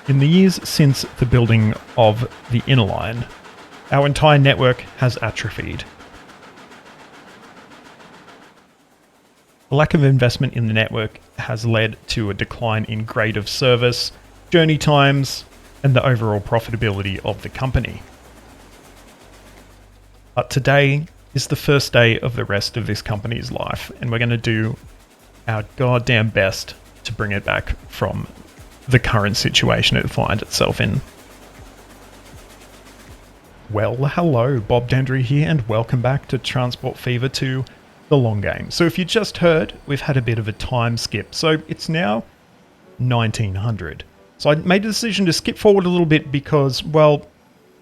In the years since the building of the inner line, our entire network has atrophied. The lack of investment in the network has led to a decline in grade of service, journey times, and the overall profitability of the company. But today is the first day of the rest of this company's life, and we're going to do our goddamn best to bring it back from the current situation it finds itself in. Well, hello, Bob Dendry here, and welcome back to Transport Fever 2, the long game. So if you just heard, we've had a bit of a time skip. So it's now 1900. So I made a decision to skip forward a little bit because, well,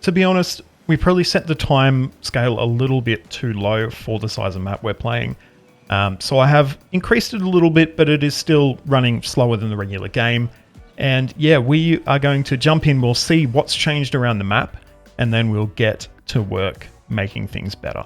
to be honest, we probably set the time scale a little bit too low for the size of map we're playing. So I have increased it a little bit, but it is still running slower than the regular game. And yeah, we are going to jump in, we'll see what's changed around the map, and then we'll get to work making things better.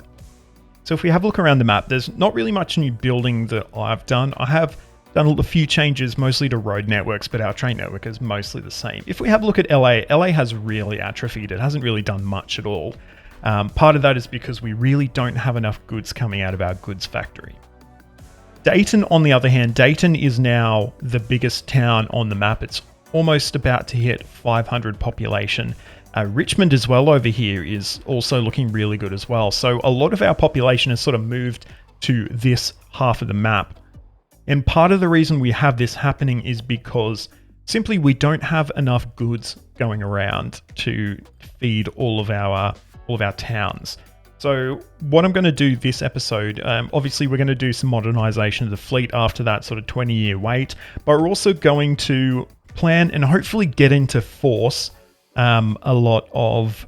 So if we have a look around the map, there's not really much new building that I've done. I have done a few changes, mostly to road networks, but our train network is mostly the same. If we have a look at LA, LA has really atrophied. It hasn't really done much at all. Part of that is because we really don't have enough goods coming out of our goods factory. Dayton, on the other hand, Dayton is now the biggest town on the map. It's almost about to hit 500 population. Richmond as well over here is also looking really good as well. So a lot of our population has sort of moved to this half of the map. And part of the reason we have this happening is because simply we don't have enough goods going around to feed all of our towns. So what I'm going to do this episode, obviously we're going to do some modernization of the fleet after that sort of 20-year wait, but we're also going to plan and hopefully get into force a lot of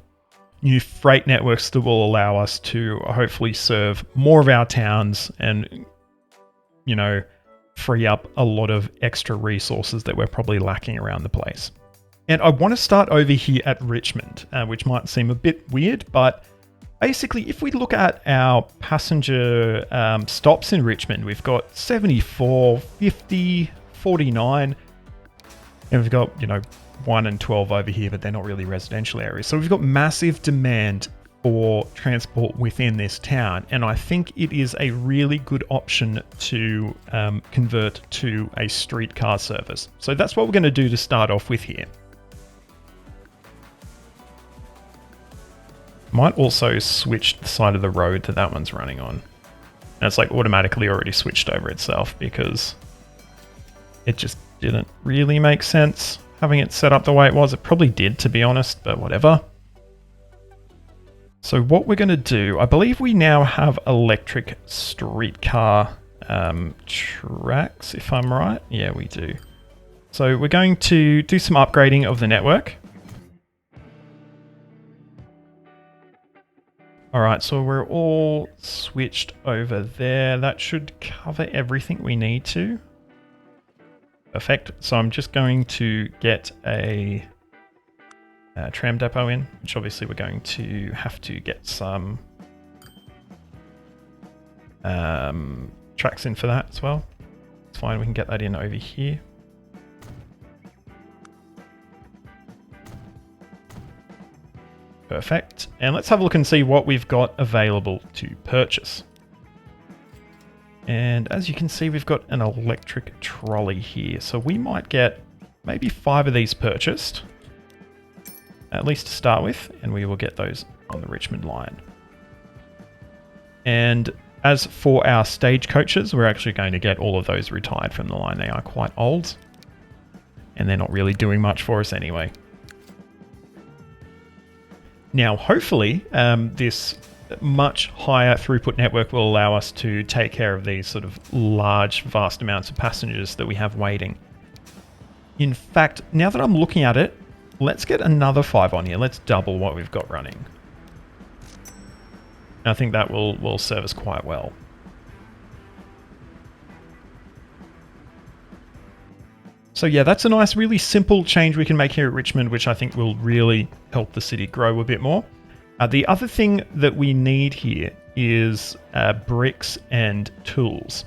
new freight networks that will allow us to hopefully serve more of our towns and, you know, free up a lot of extra resources that we're probably lacking around the place. And I want to start over here at Richmond, which might seem a bit weird, but basically, if we look at our passenger stops in Richmond, we've got 74, 50, 49, and we've got, you know, 1 and 12 over here, but they're not really residential areas. So we've got massive demand for transport within this town, and I think it is a really good option to convert to a streetcar service. So that's what we're going to do to start off with here. Might also switch the side of the road that one's running on. And it's like automatically already switched over itself because it just didn't really make sense having it set up the way it was. It probably did, to be honest, but whatever. So what we're going to do, I believe we now have electric streetcar tracks, if I'm right. Yeah, we do. So we're going to do some upgrading of the network. All right, so we're all switched over there. That should cover everything we need to. Perfect. So I'm just going to get a tram depot in, which obviously we're going to have to get some tracks in for that as well. It's fine, we can get that in over here. Perfect. And let's have a look and see what we've got available to purchase. And as you can see, we've got an electric trolley here. So we might get maybe 5 of these purchased, at least to start with, and we will get those on the Richmond line. And as for our stagecoaches, we're actually going to get all of those retired from the line. They are quite old, and they're not really doing much for us anyway. Now, hopefully, this much higher throughput network will allow us to take care of these sort of large, vast amounts of passengers that we have waiting. In fact, now that I'm looking at it, let's get another 5 on here. Let's double what we've got running. I think that will serve us quite well. So yeah, that's a nice, really simple change we can make here at Richmond, which I think will really help the city grow a bit more. The other thing that we need here is bricks and tools.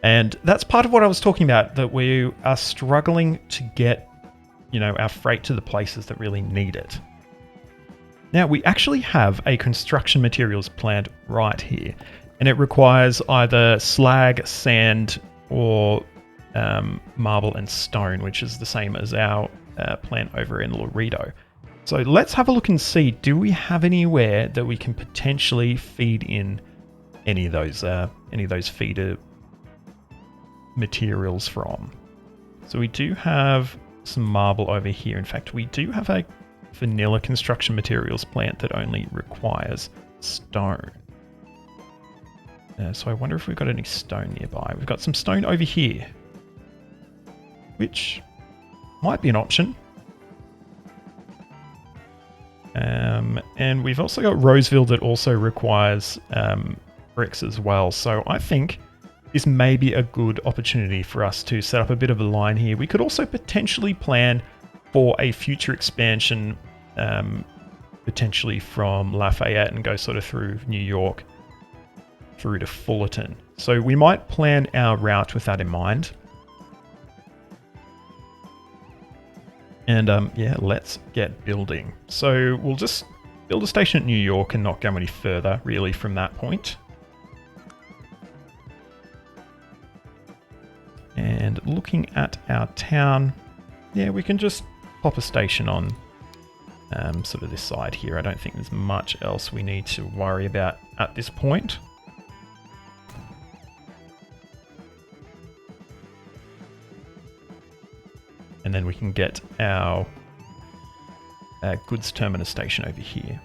And that's part of what I was talking about, that we are struggling to get, you know, our freight to the places that really need it. Now, we actually have a construction materials plant right here, and it requires either slag, sand, or marble and stone, which is the same as our plant over in Laredo. So let's have a look and see, do we have anywhere that we can potentially feed in any of those feeder materials from? So we do have some marble over here. In fact, we do have a vanilla construction materials plant that only requires stone. So I wonder if we've got any stone nearby. We've got some stone over here, which might be an option. And we've also got Roseville that also requires bricks as well. So I think this may be a good opportunity for us to set up a bit of a line here. We could also potentially plan for a future expansion, potentially from Lafayette and go sort of through New York through to Fullerton. So we might plan our route with that in mind. And yeah, let's get building. So we'll just build a station at New York and not go any further really from that point. And looking at our town, yeah, we can just pop a station on sort of this side here. I don't think there's much else we need to worry about at this point. And then we can get our goods terminus station over here.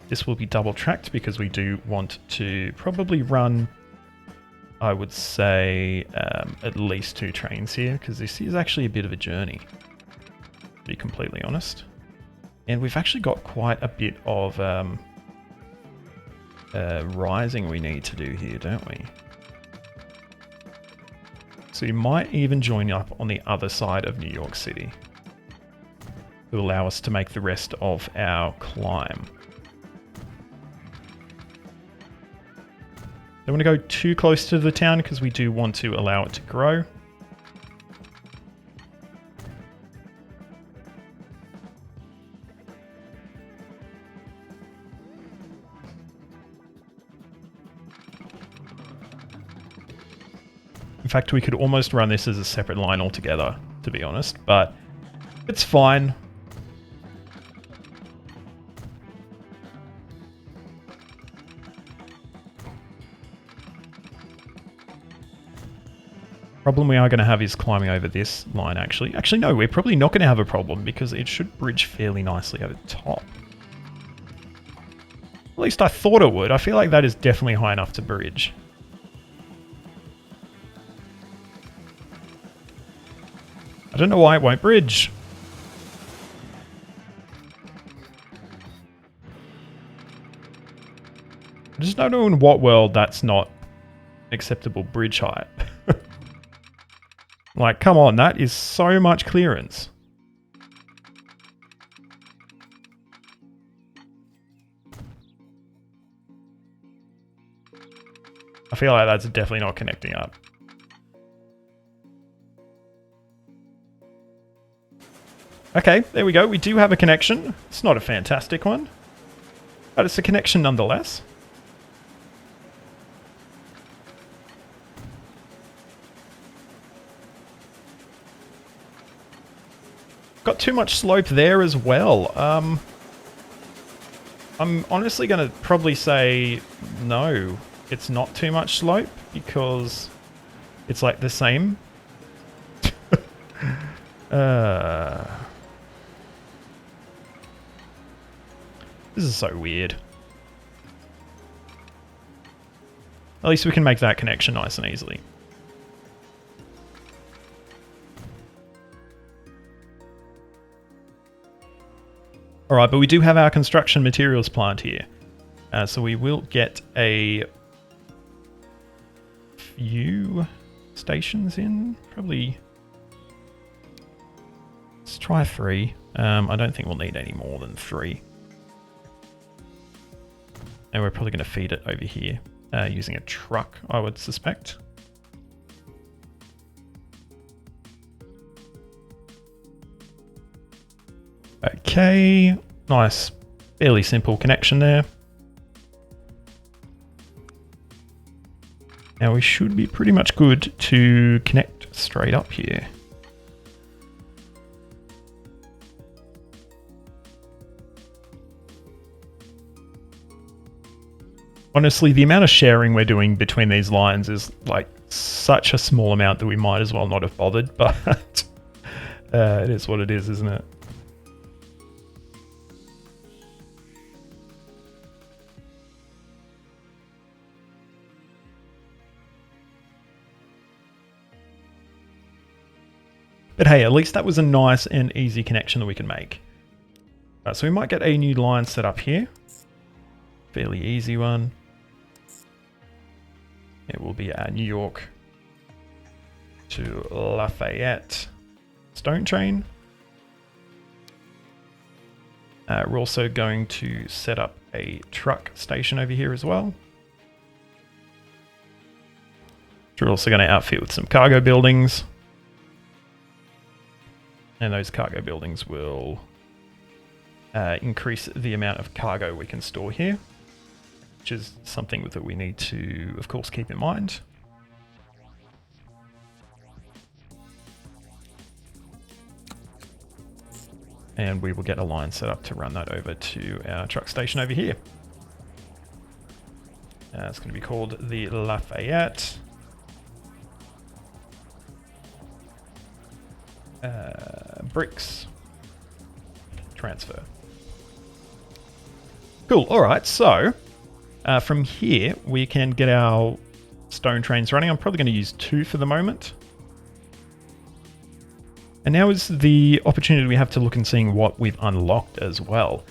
This will be double tracked because we do want to probably run, I would say, at least 2 trains here, because this is actually a bit of a journey, to be completely honest. And we've actually got quite a bit of rising we need to do here, don't we? So you might even join up on the other side of New York City to allow us to make the rest of our climb. Don't want to go too close to the town because we do want to allow it to grow. In fact, we could almost run this as a separate line altogether, to be honest, but it's fine. Problem we are going to have is climbing over this line, actually. Actually, no, we're probably not going to have a problem because it should bridge fairly nicely over the top. At least I thought it would. I feel like that is definitely high enough to bridge. I don't know why it won't bridge. I just don't know in what world that's not acceptable bridge height. Like, come on, that is so much clearance. I feel like that's definitely not connecting up. Okay, there we go. We do have a connection. It's not a fantastic one, but it's a connection nonetheless. Got too much slope there as well. I'm honestly going to probably say no, it's not too much slope because it's like the same. This is so weird. At least we can make that connection nice and easily. Alright, but we do have our construction materials plant here. So we will get a few stations in. Probably... let's try 3. I don't think we'll need any more than 3. And we're probably going to feed it over here using a truck, I would suspect. Okay, nice, fairly simple connection there. Now we should be pretty much good to connect straight up here. Honestly, the amount of sharing we're doing between these lines is like such a small amount that we might as well not have bothered, but it is what it is, isn't it? But hey, at least that was a nice and easy connection that we can make. So we might get a new line set up here. Fairly easy one. It will be our New York to Lafayette stone train. We're also going to set up a truck station over here as well. We're also going to outfit with some cargo buildings. And those cargo buildings will increase the amount of cargo we can store here, which is something that we need to, of course, keep in mind. And we will get a line set up to run that over to our truck station over here. It's going to be called the Lafayette. Bricks transfer. Cool. All right. So from here, we can get our stone trains running. I'm probably going to use 2 for the moment. And now is the opportunity we have to look and seeing what we've unlocked as well.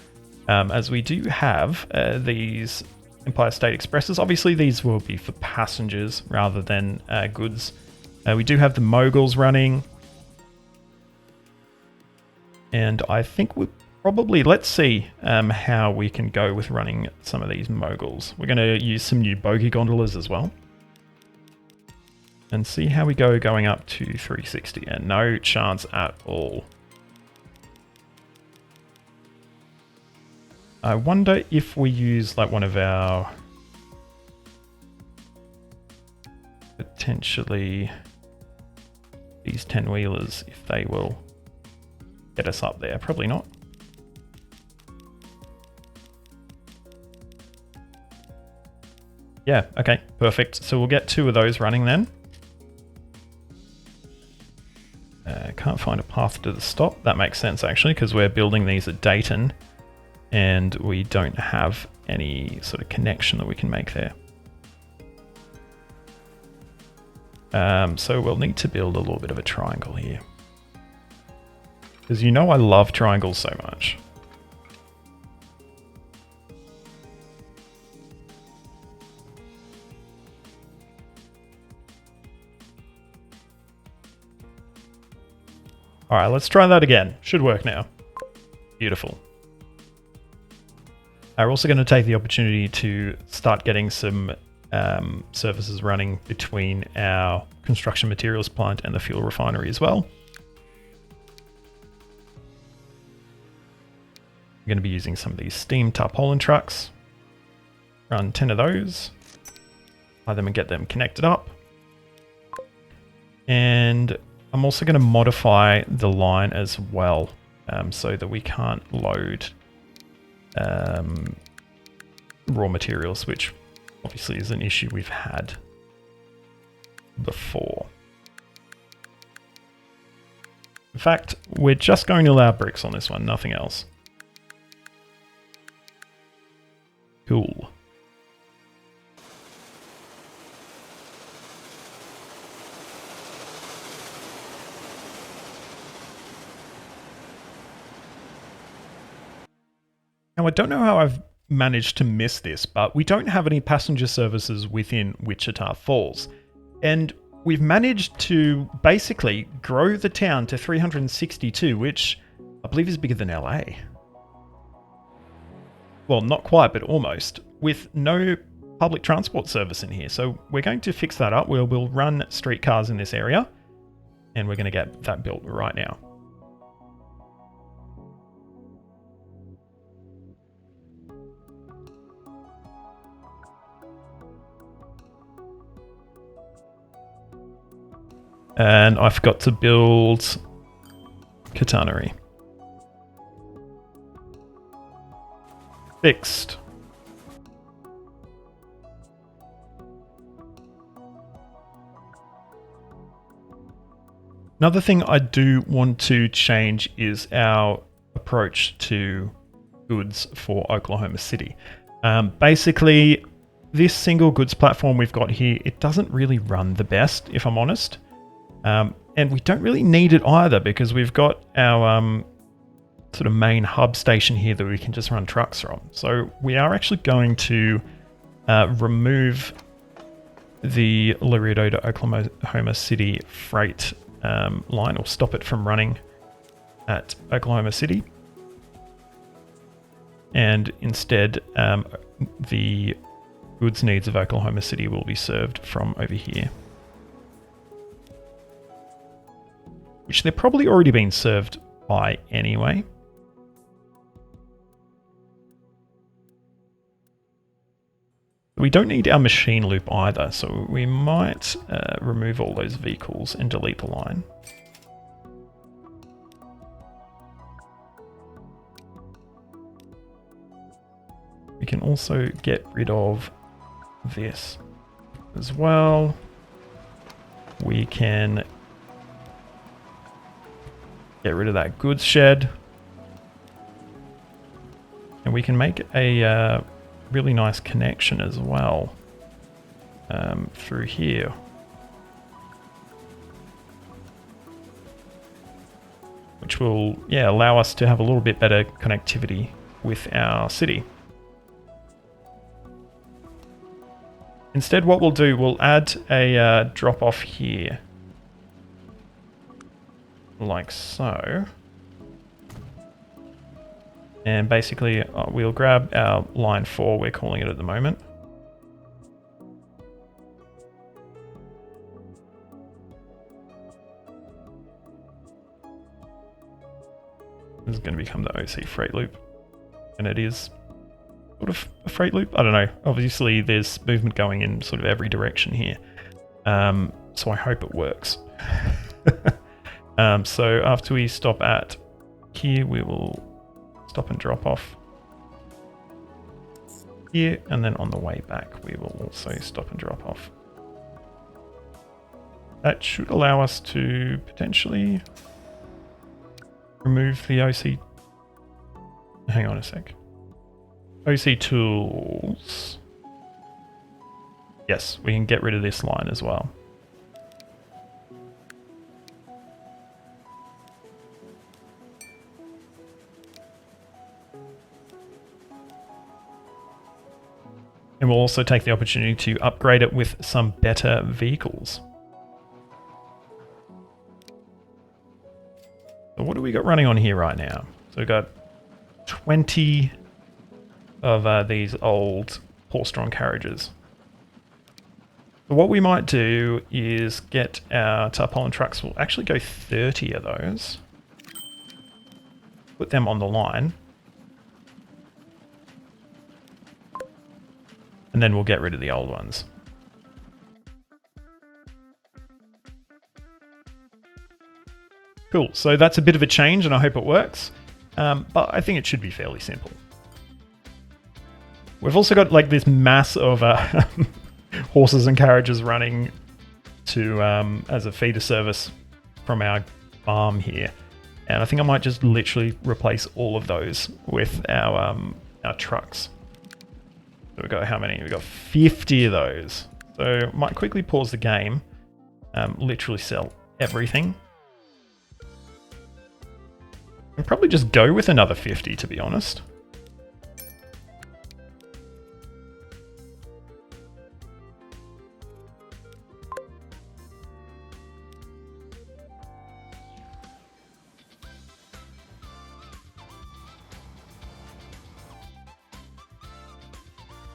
As we do have these Empire State Expresses. Obviously, these will be for passengers rather than goods. We do have the Moguls running. And I think we'll probably, let's see how we can go with running some of these Moguls. We're going to use some new bogey gondolas as well. And see how we go going up to 360. And no chance at all. I wonder if we use like one of our potentially these 10-wheelers, if they will get us up there. Probably not. Yeah, okay, perfect. So we'll get 2 of those running then. Can't find a path to the stop. That makes sense actually, because we're building these at Dayton and we don't have any sort of connection that we can make there. So we'll need to build a little bit of a triangle here. Because you know I love triangles so much. All right, let's try that again. Should work now. Beautiful. We're also going to take the opportunity to start getting some services running between our construction materials plant and the fuel refinery as well. We're going to be using some of these steam tarpaulin trucks. Run 10 of those. Fly them and get them connected up. And I'm also going to modify the line as well so that we can't load raw materials, which obviously is an issue we've had before. In fact, we're just going to allow bricks on this one, nothing else. Cool. Now, I don't know how I've managed to miss this, but we don't have any passenger services within Wichita Falls. And we've managed to basically grow the town to 362, which I believe is bigger than LA. well, not quite, but almost, with no public transport service in here. So we're going to fix that up. We'll run streetcars in this area, and we're going to get that built right now. And I forgot to build Katanari. Fixed. Another thing I do want to change is our approach to goods for Oklahoma City. Basically, this single goods platform we've got here, it doesn't really run the best, if I'm honest. And we don't really need it either, because we've got our sort of main hub station here that we can just run trucks from. So we are actually going to remove the Laredo to Oklahoma City freight line, or stop it from running at Oklahoma City. And instead, the goods needs of Oklahoma City will be served from over here. Which they're probably already being served by anyway. We don't need our machine loop either, so we might remove all those vehicles and delete the line. We can also get rid of this as well. We can get rid of that goods shed. And we can make a really nice connection as well through here. Which will, allow us to have a little bit better connectivity with our city. Instead, what we'll do, we'll add a drop off here. Like so. And basically, we'll grab our line 4, we're calling it at the moment. This is going to become the OC freight loop. And it is sort of a freight loop. I don't know. Obviously, there's movement going in sort of every direction here. So I hope it works. So after we stop at here, we will stop and drop off here, and then on the way back we will also stop and drop off. That should allow us to potentially remove the OC. Hang on a sec. OC tools. Yes, we can get rid of this line as well. And we'll also take the opportunity to upgrade it with some better vehicles. So what do we got running on here right now? So we've got 20 of these old horse-drawn carriages. So what we might do is get our tarpaulin trucks. We'll actually go 30 of those. Put them on the line. And then we'll get rid of the old ones. Cool, so that's a bit of a change and I hope it works. But I think it should be fairly simple. We've also got like this mass of horses and carriages running to as a feeder service from our farm here. And I think I might just literally replace all of those with our trucks. So we've got how many? We've got 50 of those. So might quickly pause the game, literally sell everything. And probably just go with another 50, to be honest.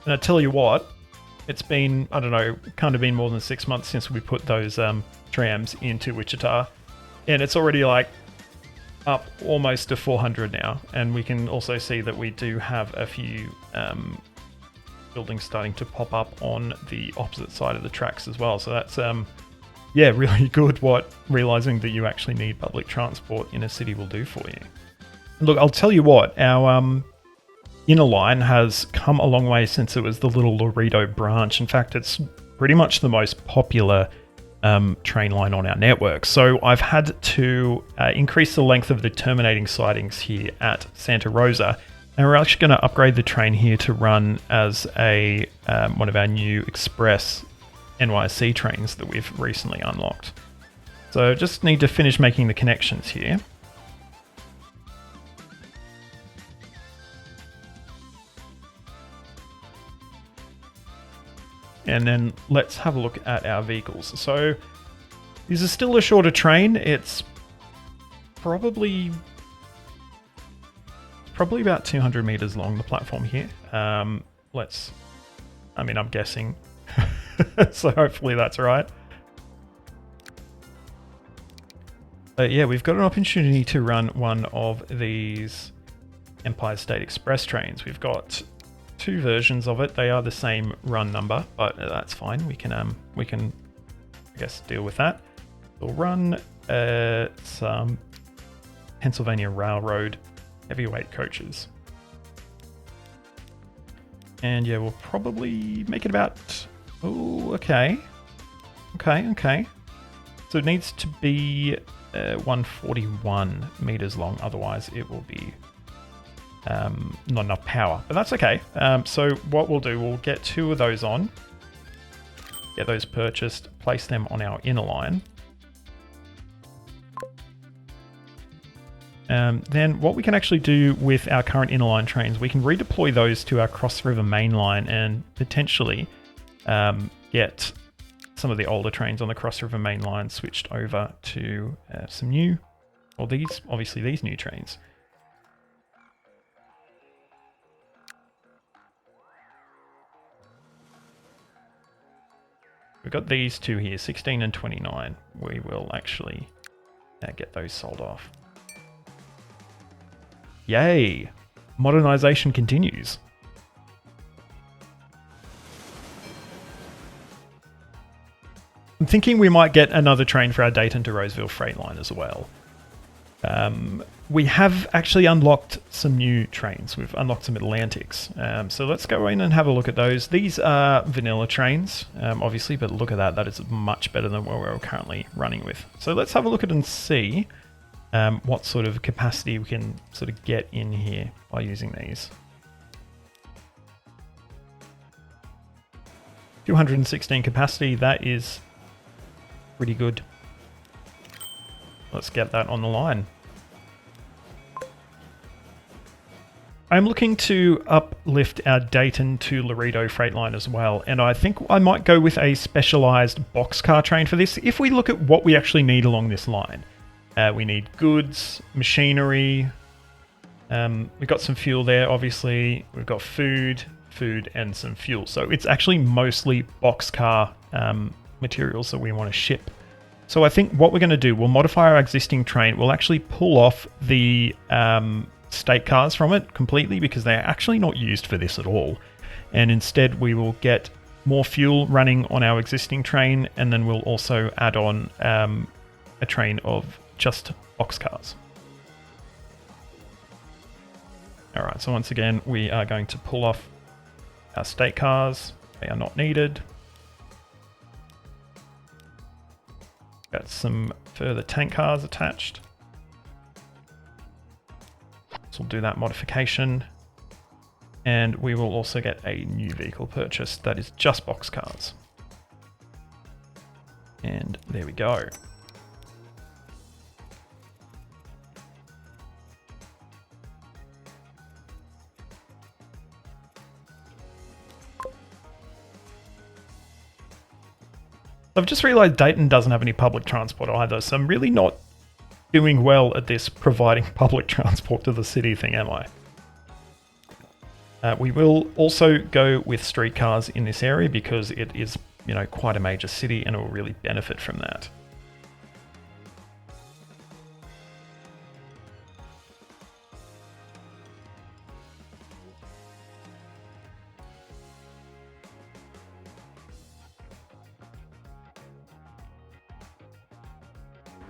And I tell you what, it's been, I don't know, kind of been more than 6 months since we put those trams into Wichita. And it's already like up almost to 400 now. And we can also see that we do have a few buildings starting to pop up on the opposite side of the tracks as well. So that's, yeah, really good what realizing that you actually need public transport in a city will do for you. Look, I'll tell you what, our inner line has come a long way since it was the little Laredo branch. In fact, it's pretty much the most popular train line on our network. So I've had to increase the length of the terminating sidings here at Santa Rosa. And we're actually going to upgrade the train here to run as a one of our new express NYC trains that we've recently unlocked. So just need to finish making the connections here. And then let's have a look at our vehicles. So this is still a shorter train. It's probably about 200 meters long, the platform here. I'm guessing. So hopefully that's right. But yeah, we've got an opportunity to run one of these Empire State Express trains. We've got 2 versions of it. They are the same run number, but that's fine. We can I guess deal with that. We'll run some Pennsylvania Railroad heavyweight coaches. And yeah, we'll probably make it about, okay. So it needs to be 141 meters long, otherwise it will be not enough power, but that's okay. So what we'll do, we'll get 2 of those on, get those purchased, place them on our inner line. Then what we can actually do with our current inner line trains, we can redeploy those to our Cross River main line and potentially get some of the older trains on the Cross River main line switched over to some new, or these new trains. We've got these 2 here, 16 and 29. We will actually get those sold off. Yay! Modernization continues. I'm thinking we might get another train for our Dayton to Roseville freight line as well. We have actually unlocked some new trains. We've unlocked some Atlantics. So let's go in and have a look at those. These are vanilla trains, obviously, but look at that. That is much better than what we're currently running with. So let's have a look at it and see what sort of capacity we can sort of get in here by using these. 216 capacity, that is pretty good. Let's get that on the line. I'm looking to uplift our Dayton to Laredo freight line as well, and I think I might go with a specialized boxcar train for this. If we look at what we actually need along this line, we need goods, machinery, we've got some fuel there, obviously, we've got food, and some fuel. So it's actually mostly boxcar materials that we want to ship. So I think what we're going to do, we'll modify our existing train, we'll actually pull off the state cars from it completely because they're actually not used for this at all. And instead we will get more fuel running on our existing train, and then we'll also add on a train of just boxcars. Alright, so once again we are going to pull off our state cars. They are not needed. Got some further tank cars attached. So we'll do that modification, and we will also get a new vehicle purchased that is just boxcars. And there we go. I've just realized Dayton doesn't have any public transport either, so I'm really not doing well at this providing public transport to the city thing, am I? We will also go with streetcars in this area because it is, quite a major city and it will really benefit from that.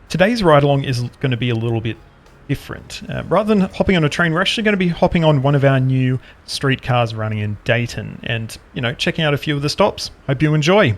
Today's ride-along is going to be a little bit different. Rather than hopping on a train, we're actually going to be hopping on one of our new streetcars running in Dayton and, checking out a few of the stops. Hope you enjoy.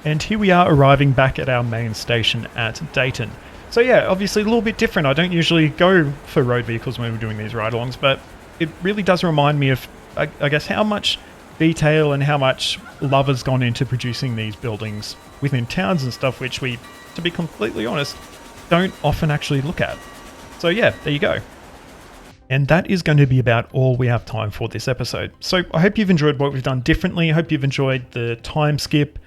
And here we are arriving back at our main station at Dayton. So yeah, obviously a little bit different. I don't usually go for road vehicles when we're doing these ride-alongs, but it really does remind me of, I guess, how much detail and how much love has gone into producing these buildings within towns and stuff, which we, to be completely honest, don't often actually look at. So yeah, there you go. And that is going to be about all we have time for this episode. So I hope you've enjoyed what we've done differently. I hope you've enjoyed the time skip,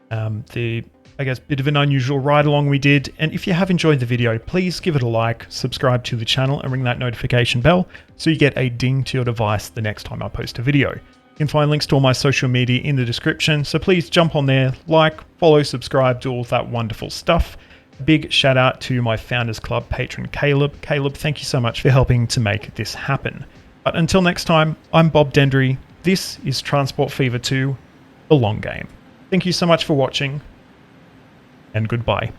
the, I guess, bit of an unusual ride along we did. And if you have enjoyed the video, please give it a like, subscribe to the channel and ring that notification bell so you get a ding to your device the next time I post a video. You can find links to all my social media in the description, so please jump on there, like, follow, subscribe, do all that wonderful stuff. Big shout out to my Founders Club patron Caleb. Caleb, thank you so much for helping to make this happen. But until next time, I'm Bob Dendry. This is Transport Fever 2, The Long Game. Thank you so much for watching, and goodbye.